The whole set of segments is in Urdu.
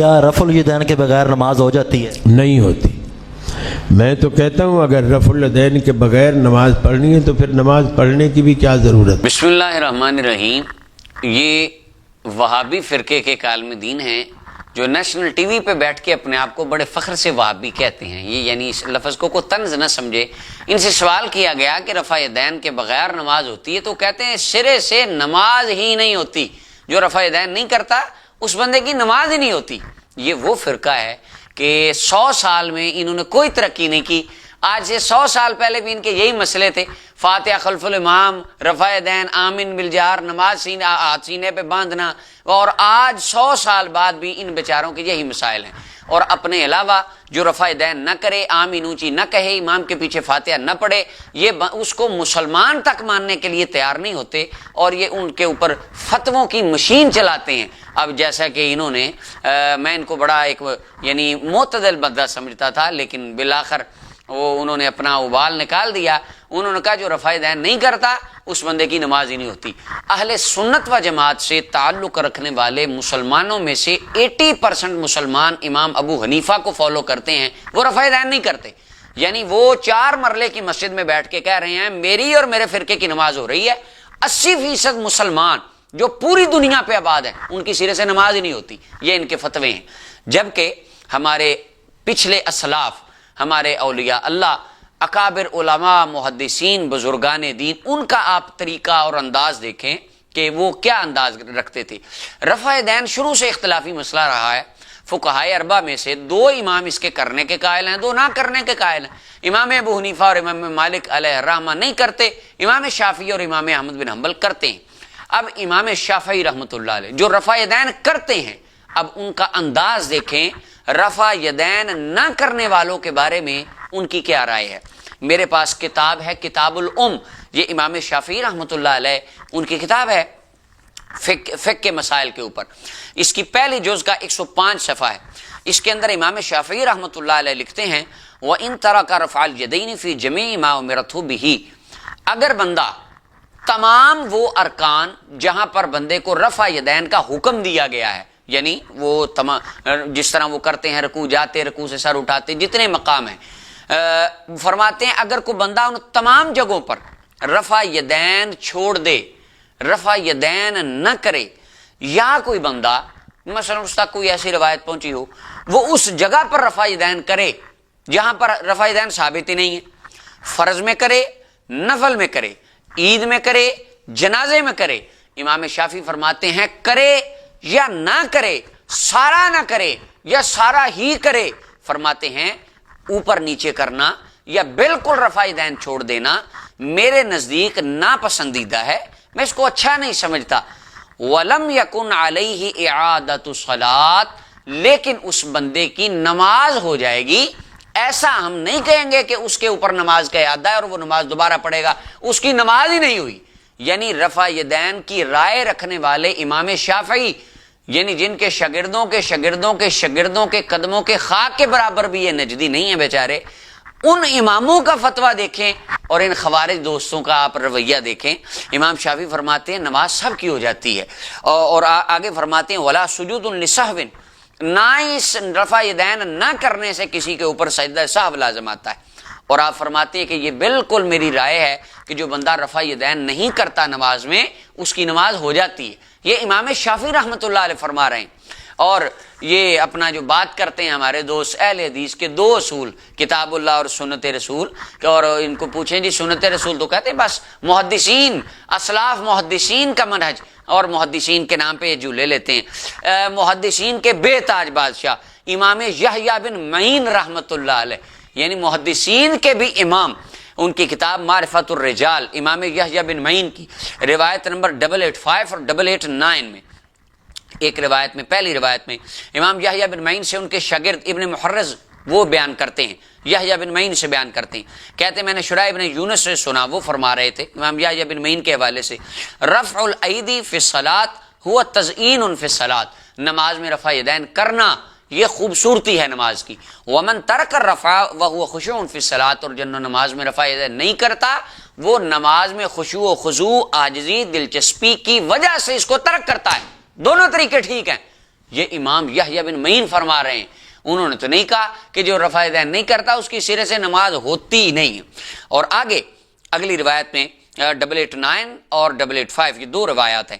کیا رفع الیدین کے بغیر نماز ہو جاتی ہے؟ نہیں ہوتی. میں تو کہتا ہوں اگر رفع الیدین کے بغیر نماز پڑھنی ہے تو پھر نماز پڑھنے کی بھی کیا ضرورت. بسم اللہ الرحمن الرحیم. یہ وہابی فرقے کے عالم دین ہیں جو نیشنل ٹی وی پہ بیٹھ کے اپنے آپ کو بڑے فخر سے وہابی کہتے ہیں. یہ یعنی اس لفظ کو طنز نہ سمجھے. ان سے سوال کیا گیا کہ رفع یدین کے بغیر نماز ہوتی ہے تو کہتے ہیں سرے سے نماز ہی نہیں ہوتی. جو رفع یدین نہیں کرتا اس بندے کی نماز ہی نہیں ہوتی. یہ وہ فرقہ ہے کہ 100 سال میں انہوں نے کوئی ترقی نہیں کی. آج سے 100 سال پہلے بھی ان کے یہی مسئلے تھے. فاتحہ خلف الامام، رفع یدین، آمین بالجہر، نماز سینے پہ باندھنا. اور آج 100 سال بعد بھی ان بیچاروں کے یہی مسائل ہیں. اور اپنے علاوہ جو رفع یدین نہ کرے، آمین اونچی نہ کہے، امام کے پیچھے فاتحہ نہ پڑھے، یہ اس کو مسلمان تک ماننے کے لیے تیار نہیں ہوتے اور یہ ان کے اوپر فتووں کی مشین چلاتے ہیں. اب جیسا کہ انہوں نے میں ان کو بڑا ایک یعنی معتدل بندہ سمجھتا تھا، لیکن بالآخر انہوں نے اپنا ابال نکال دیا. انہوں نے کہا جو رفع یدین نہیں کرتا اس بندے کی نماز ہی نہیں ہوتی. اہل سنت و جماعت سے تعلق رکھنے والے مسلمانوں میں سے 80% مسلمان امام ابو حنیفہ کو فالو کرتے ہیں، وہ رفع یدین نہیں کرتے. یعنی وہ 4 مرلے کی مسجد میں بیٹھ کے کہہ رہے ہیں میری اور میرے فرقے کی نماز ہو رہی ہے. 80% مسلمان جو پوری دنیا پہ آباد ہیں ان کی سرے سے نماز ہی نہیں ہوتی. یہ ان کے فتوے ہیں. جبکہ ہمارے پچھلے اسلاف، ہمارے اولیاء اللہ، اکابر علماء، محدثین، بزرگان دین، ان کا آپ طریقہ اور انداز دیکھیں کہ وہ کیا انداز رکھتے تھے. رفع یدین شروع سے اختلافی مسئلہ رہا ہے. فقہائے اربعہ میں سے 2 امام اس کے کرنے کے قائل ہیں، 2 نہ کرنے کے قائل ہیں. امام ابو حنیفہ اور امام مالک علیہ الرحمہ نہیں کرتے. امام شافعی اور امام احمد بن حنبل کرتے ہیں. اب امام شافعی رحمۃ اللہ علیہ جو رفع یدین کرتے ہیں، اب ان کا انداز دیکھیں. رفع یدین نہ کرنے والوں کے بارے میں ان کی کیا رائے ہے. میرے پاس کتاب ہے کتاب الام، یہ امام شافعی رحمۃ اللہ علیہ ان کی کتاب ہے فقہ کے مسائل کے اوپر. اس کی پہلی جز کا 105 صفحہ ہے. اس کے اندر امام شافعی رحمۃ اللہ علیہ لکھتے ہیں وَإِن تَرَكَ رَفْعَ الْيَدَيْنِ فِي جَمِيعِ مَا أُمِرَتْهُ بِهِ، اگر بندہ تمام وہ ارکان جہاں پر بندے کو رفع یدین کا حکم دیا گیا ہے، یعنی وہ تمام جس طرح وہ کرتے ہیں، رکوع جاتے، رکوع سے سر اٹھاتے، جتنے مقام ہیں، فرماتے ہیں اگر کوئی بندہ ان تمام جگہوں پر رفع یدین چھوڑ دے، رفع یدین نہ کرے، یا کوئی بندہ مثلا اس تک کوئی ایسی روایت پہنچی ہو وہ اس جگہ پر رفع یدین کرے جہاں پر رفع یدین ثابت ہی نہیں ہے، فرض میں کرے، نفل میں کرے، عید میں کرے، جنازے میں کرے، امام شافعی فرماتے ہیں کرے یا نہ کرے، سارا نہ کرے یا سارا ہی کرے، فرماتے ہیں اوپر نیچے کرنا یا بالکل رفع یدین چھوڑ دینا میرے نزدیک ناپسندیدہ ہے، میں اس کو اچھا نہیں سمجھتا. وَلَمْ يَكُنْ عَلَيْهِ إِعَادَةُ صَلَاةٍ، لیکن اس بندے کی نماز ہو جائے گی. ایسا ہم نہیں کہیں گے کہ اس کے اوپر نماز کا اعادہ ہے اور وہ نماز دوبارہ پڑھے گا، اس کی نماز ہی نہیں ہوئی. یعنی رفع یدین کی رائے رکھنے والے امام شافعی، یعنی جن کے شاگردوں کے شاگردوں کے شاگردوں کے قدموں کے خاک کے برابر بھی یہ نجدی نہیں ہے بیچارے، ان اماموں کا فتویٰ دیکھیں اور ان خوارج دوستوں کا آپ رویہ دیکھیں. امام شافعی فرماتے ہیں نماز سب کی ہو جاتی ہے، اور آگے فرماتے ہیں ولا سجود لسہو، نہ اس رفع یدین نہ کرنے سے کسی کے اوپر سجدہ سہو لازم آتا ہے. اور آپ فرماتے ہیں کہ یہ بالکل میری رائے ہے کہ جو بندہ رفع یدین نہیں کرتا نماز میں اس کی نماز ہو جاتی ہے. یہ امام شافعی رحمۃ اللہ علیہ فرما رہے ہیں. اور یہ اپنا جو بات کرتے ہیں ہمارے دوست اہل حدیث کے 2 اصول، کتاب اللہ اور سنت رسول، اور ان کو پوچھیں جی سنت رسول تو کہتے ہیں بس محدثین، اسلاف محدثین کا منہج، اور محدثین کے نام پہ یہ جو لے لیتے ہیں محدثین کے بے تاج بادشاہ امام یحییٰ بن معین رحمۃ اللہ علیہ، یعنی محدثین کے بھی امام، ان کی کتاب معرفت الرجال امام یحییٰ بن معین کی روایت نمبر 885 اور 889 میں، ایک روایت میں، پہلی روایت میں امام یحییٰ بن معین سے ان کے شاگرد ابن محرز وہ بیان کرتے ہیں، یحییٰ بن معین سے بیان کرتے ہیں، کہتے ہیں میں نے شریح بن یونس سے سنا، وہ فرما رہے تھے امام یحییٰ بن معین کے حوالے سے رفع الایدی فی الصلاۃ هو تزئین فی الصلاۃ، نماز میں رفع یدین کرنا یہ خوبصورتی ہے نماز کی. ومن ترک الرفع وهو خشوع فی الصلاۃ، اور جن نماز میں رفع یدین نہیں کرتا وہ نماز میں خشوع و خضوع، عاجزی، دلچسپی کی وجہ سے اس کو ترک کرتا ہے. دونوں طریقے ٹھیک ہیں. یہ امام یحییٰ بن معین فرما رہے ہیں. انہوں نے تو نہیں کہا کہ جو رفع یدین نہیں کرتا اس کی سرے سے نماز ہوتی ہی نہیں. اور آگے اگلی روایت میں 889 اور 885 یہ دو روایات ہیں.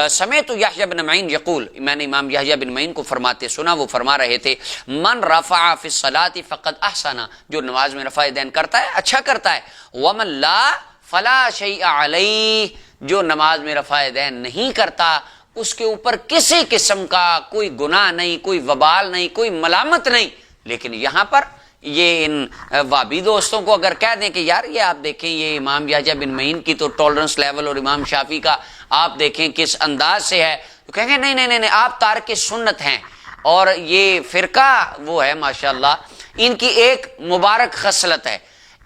سمعت یحییٰ بن معین یقول، میں نے امام یحییٰ بن معین کو فرماتے سنا، وہ فرما رہے تھے من رفع فی الصلاۃ فقد احسن، جو نماز میں رفع یدین کرتا ہے اچھا کرتا ہے. ومن لا فلا شیء علیہ، جو نماز میں رفع یدین نہیں کرتا اس کے اوپر کسی قسم کا کوئی گناہ نہیں، کوئی وبال نہیں، کوئی ملامت نہیں. لیکن یہاں پر یہ ان وابی دوستوں کو اگر کہہ دیں کہ یار یہ آپ دیکھیں یہ امام یحییٰ بن معین کی تو ٹالرنس لیول اور امام شافعی کا آپ دیکھیں کس انداز سے ہے، تو کہیں گے نہیں نہیں نہیں آپ تارک سنت ہیں. اور یہ فرقہ وہ ہے ماشاءاللہ، ان کی ایک مبارک خصلت ہے،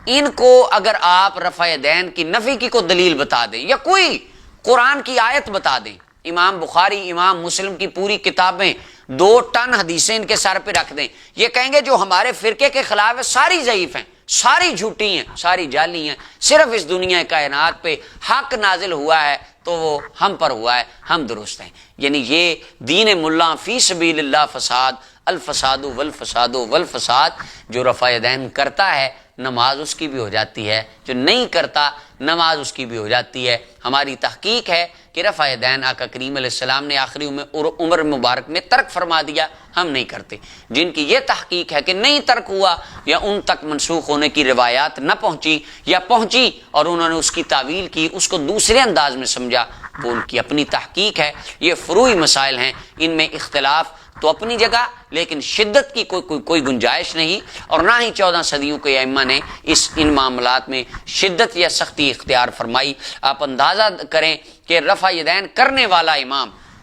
ان کو اگر آپ رفع یدین کی نفی کی کوئی دلیل بتا دیں یا کوئی قرآن کی آیت بتا دیں، امام بخاری امام مسلم کی پوری کتابیں 2 ٹن حدیثیں ان کے سر پہ رکھ دیں، یہ کہیں گے جو ہمارے فرقے کے خلاف ہے ساری ضعیف ہیں، ساری جھوٹی ہیں، ساری جعلی ہیں، صرف اس دنیا کائنات پہ حق نازل ہوا ہے تو وہ ہم پر ہوا ہے، ہم درست ہیں. یعنی یہ دین ملا فی سبیل اللہ فساد، الفساد والفساد والفساد. جو رفع یدین کرتا ہے نماز اس کی بھی ہو جاتی ہے، جو نہیں کرتا نماز اس کی بھی ہو جاتی ہے. ہماری تحقیق ہے کہ رفع یدین آقا کریم علیہ السلام نے آخری عمر مبارک میں ترک فرما دیا، ہم نہیں کرتے. جن کی یہ تحقیق ہے کہ نہیں ترک ہوا یا ان تک منسوخ ہونے کی روایات نہ پہنچی یا پہنچی اور انہوں نے اس کی تعویل کی، اس کو دوسرے انداز میں سمجھا، وہ ان کی اپنی تحقیق ہے. یہ فروعی مسائل ہیں، ان میں اختلاف تو اپنی جگہ لیکن شدت کی کوئی گنجائش نہیں، اور نہ ہی 14 صدیوں کے ائمہ نے ان معاملات میں شدت یا سختی اختیار فرمائی. آپ اندازہ کریں کہ رفع یدین کرنے والا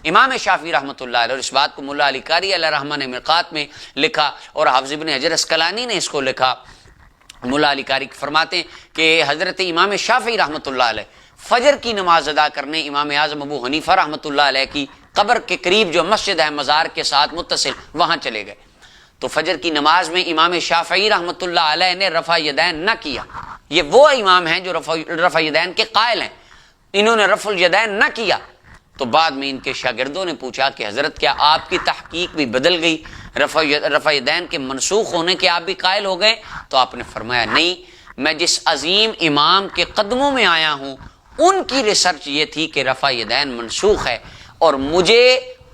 امام شافعی رحمۃ اللہ علیہ، اور اس بات کو ملا علی قاری علیہ رحمہ نے مرقات میں لکھا اور حافظ ابن حجر اسقلانی نے اس کو لکھا. ملا علی قاری فرماتے ہیں کہ حضرت امام شافعی رحمۃ اللہ علیہ فجر کی نماز ادا کرنے امام اعظم ابو حنیفہ رحمۃ اللہ علیہ کی قبر کے قریب جو مسجد ہے مزار کے ساتھ متصل، وہاں چلے گئے. تو فجر کی نماز میں امام شافعی رحمۃ اللہ علیہ نے رفع یدین نہ کیا. یہ وہ امام ہیں جو رفع یدین کے قائل ہیں، انہوں نے رفع الیدین نہ کیا. تو بعد میں ان کے شاگردوں نے پوچھا کہ حضرت کیا آپ کی تحقیق بھی بدل گئی، رفع یدین کے منسوخ ہونے کے آپ بھی قائل ہو گئے؟ تو آپ نے فرمایا نہیں، میں جس عظیم امام کے قدموں میں آیا ہوں ان کی ریسرچ یہ تھی کہ رفع یدین منسوخ ہے، اور مجھے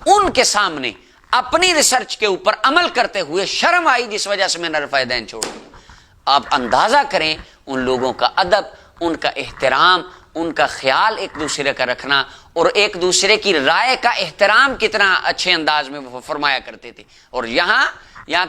ان کے سامنے اپنی ریسرچ کے اوپر عمل کرتے ہوئے شرم آئی، جس وجہ سے میں نے رفع یدین چھوڑ دیا. آپ اندازہ کریں ان لوگوں کا ادب، ان کا احترام، ان کا خیال ایک دوسرے کا رکھنا، اور ایک دوسرے کی رائے کا احترام کتنا اچھے انداز میں وہ فرمایا کرتے تھے. اور یہاں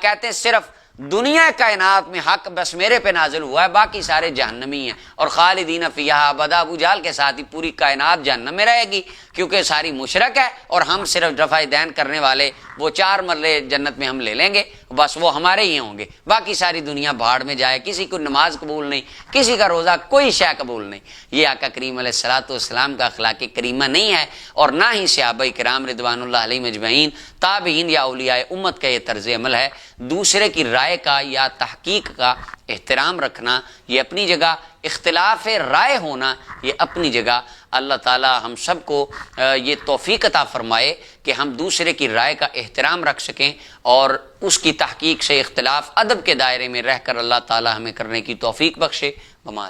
کہتے ہیں صرف دنیا کائنات میں حق بس میرے پہ نازل ہوا ہے، باقی سارے جہنمی ہیں، اور خالدین فیہا ابدا. ابو جہل کے ساتھ ہی پوری کائنات جہنم میں رہے گی کیونکہ ساری مشرک ہے، اور ہم صرف رفع یدین کرنے والے وہ 4 مرلے جنت میں ہم لے لیں گے، بس وہ ہمارے ہی ہوں گے، باقی ساری دنیا بھاڑ میں جائے. کسی کو نماز قبول نہیں، کسی کا روزہ، کوئی شے قبول نہیں. یہ آقا کریم علیہ الصلوۃ والسلام کا اخلاق کریمہ نہیں ہے، اور نہ ہی صحابہ کرام رضوان اللہ علیہم اجمعین، تابعین یا اولیاء امت کا یہ طرز عمل ہے. دوسرے کی رائے کا یا تحقیق کا احترام رکھنا یہ اپنی جگہ، اختلاف رائے ہونا یہ اپنی جگہ. اللہ تعالی ہم سب کو یہ توفیق عطا فرمائے کہ ہم دوسرے کی رائے کا احترام رکھ سکیں، اور اس کی تحقیق سے اختلاف ادب کے دائرے میں رہ کر اللہ تعالی ہمیں کرنے کی توفیق بخشے. بما